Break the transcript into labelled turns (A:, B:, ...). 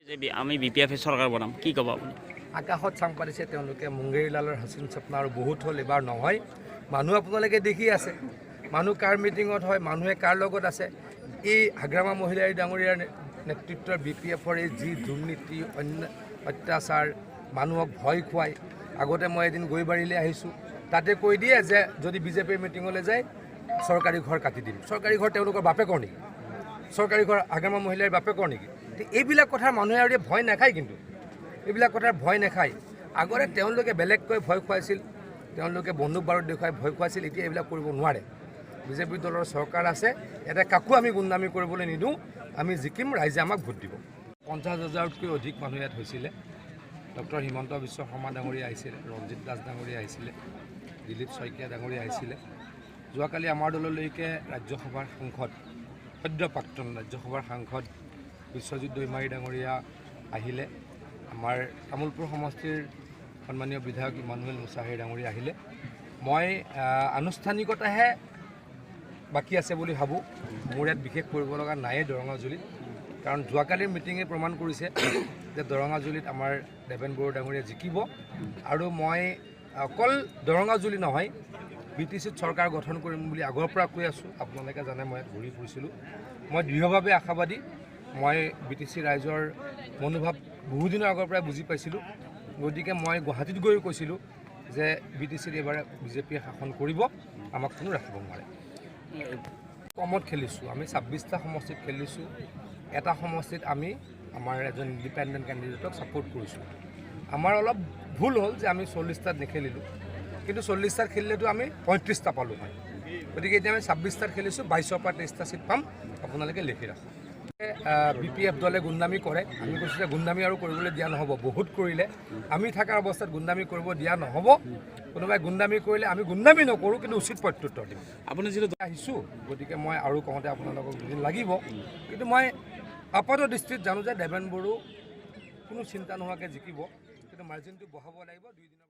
A: আমি BPF চৰকাৰ বনাম কি ক'ব আপুনি?
B: আকাশত চাং পাতিছে তেওঁলোকে মুংগেৰীলালৰ হাচিন স্বপ্ন আৰু বহুত হ'ল এবাৰ নহয় মানুহ আপোনালোকে দেখি আছে মানুহ কাৰ মিটিঙত হয় মানুহে কাৰ লগত আছে এই হাগ্ৰামা মহিলাই ডাঙৰীয়াৰ নেতৃত্বৰ BPFৰ এই যি দুৰ্নীতি অত্যাচাৰ মানুহক ভয় খুৱাই আগতে মই এদিন গৈবাৰীলৈ আহিছোঁ তাতে কৈ দিয়ে যে যদি বিজেপিৰ মিটিঙলৈ যায় চৰকাৰী ঘৰ কাটি দিম চৰকাৰী ঘৰ তেওঁলোকৰ বাপেকৰ নেকি চৰকাৰী ঘৰ হাগ্ৰামা মহিলাৰ বাপেকৰ নেকি এইবিলাক কথাৰ মানুহে আৰু ভয় নাখায় কিন্তু এইবিলাক কথাৰ ভয় নাখায় আগতে তেওঁলোকে বেলেগকৈ ভয় খুৱাইছিল তেওঁলোকে বন্দুক বাৰুদ দেখুৱাই ভয় খুৱাইছিল এতিয়া এইবিলাক কৰিব নোৱাৰে বিজেপি দলৰ চৰকাৰ আছে এটা কাকো আমি গুণ্ডামি কৰিবলৈ নিদিওঁ আমি জিকিম ৰাইজে আমাক ভোট দিব 50,000তকৈ অধিক মানুহ ইয়াত হৈছিলে ডক্টৰ হিমন্ত বিশ্ব শৰ্মা ডাঙৰীয়া আহিছিলে ৰঞ্জিত দাস ডাঙৰীয়া আহিছিলে দিলীপ শইকীয়া ডাঙৰীয়া আহিছিলে যোৱাকালি আমাৰ দললৈকে ৰাজ্যসভাৰ সাংসদ সদ্য প্ৰাক্তন ৰাজ্যসভাৰ সাংসদ বিশ্বজিৎ দৈমাৰী ডাঙৰীয়া আহিলে আমাৰ তামোলপুৰ সমষ্টিৰ সন্মানীয় বিধায়ক ইমানুৱেল মুছাহাৰী ডাঙৰীয়া আহিলে মই আনুষ্ঠানিকতাহে বাকী আছে বুলি ভাবোঁ মোৰ ইয়াত বিশেষ কৰিব লগা নাইয়ে দৰঙাজুলিত কাৰণ যোৱাকালিৰ মিটিঙে প্ৰমাণ কৰিছে যে দৰঙাজুলিত আমাৰ দেৱেন বড়ো ডাঙৰীয়া জিকিব আৰু মই অকল দৰঙাজুলি নহয় BTCত চৰকাৰ গঠন কৰিম বুলি আগৰ পৰা কৈ আছোঁ আপোনালোকে জানে মই ঘূৰি ফুৰিছিলোঁ মই দৃঢ়ভাৱে আশাবাদী মই BTC ৰাইজৰ মনোভাৱ বহুদিনৰ আগৰ পৰাই বুজি পাইছিলোঁ গতিকে মই গুৱাহাটীত গৈও কৈছিলোঁ যে BTCত এইবাৰ বিজেপিয়ে শাসন কৰিব আমাক কোনো ৰাখিব নোৱাৰে কমত খেলিছোঁ আমি 26টা সমষ্টিত খেলিছোঁ এটা সমষ্টিত আমি আমাৰ এজন ইণ্ডিপেণ্ডেণ্ট কেণ্ডিডেটক ছাপোৰ্ট কৰিছোঁ আমাৰ অলপ ভুল হ'ল যে আমি 40টাত নেখেলিলোঁ কিন্তু 40টাত খেলিলেতো আমি 35টা পালোঁ হয় গতিকে এতিয়া আমি 26টাত খেলিছোঁ 22ৰ পৰা 23টা ছিট পাম আপোনালোকে লিখি ৰাখক BPF দলে গুণ্ডামি কৰে আমি কৈছোঁ যে গুণ্ডামি আৰু কৰিবলৈ দিয়া নহ'ব বহুত কৰিলে আমি থকাৰ অৱস্থাত গুণ্ডামি কৰিব দিয়া নহ'ব কোনোবাই গুণ্ডামি কৰিলে আমি গুণ্ডামি নকৰোঁ কিন্তু উচিত প্ৰত্যুত্তৰ দিম আপুনি যিটো আহিছোঁ গতিকে মই আৰু কওঁতে আপোনালোকক দুদিন লাগিব কিন্তু মই আপাত দৃষ্টিত জানো যে দেৱেন বড়ো কোনো চিন্তা নোহোৱাকৈ জিকিব কিন্তু মাৰ্জিনটো বঢ়াব লাগিব 2 দিনৰ